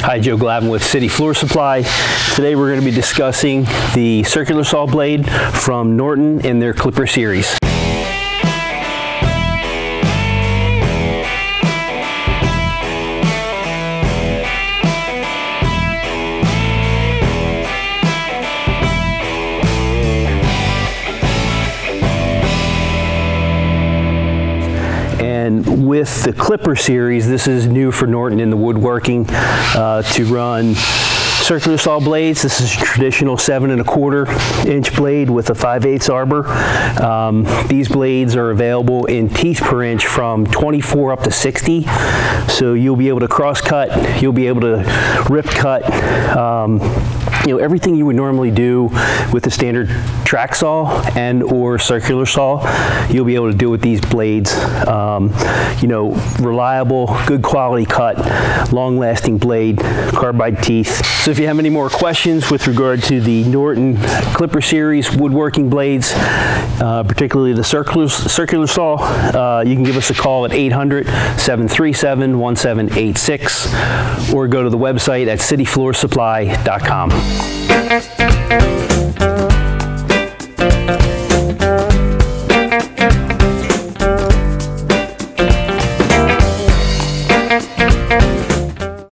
Hi, Joe Glavin with City Floor Supply. Today we're going to be discussing the circular saw blade from Norton in their Clipper series. And with the Clipper series, this is new for Norton in the woodworking to run circular saw blades. This is a traditional 7 1/4 inch blade with a 5/8 arbor. These blades are available in teeth per inch from 24 up to 60. So you'll be able to cross cut, you'll be able to rip cut, you know, everything you would normally do with a standard track saw and or circular saw, you'll be able to do with these blades. You know, reliable, good quality cut, long-lasting blade, carbide teeth. So if you have any more questions with regard to the Norton Clipper series woodworking blades, particularly the circular saw, you can give us a call at 800-737-1786 or go to the website at cityfloorsupply.com.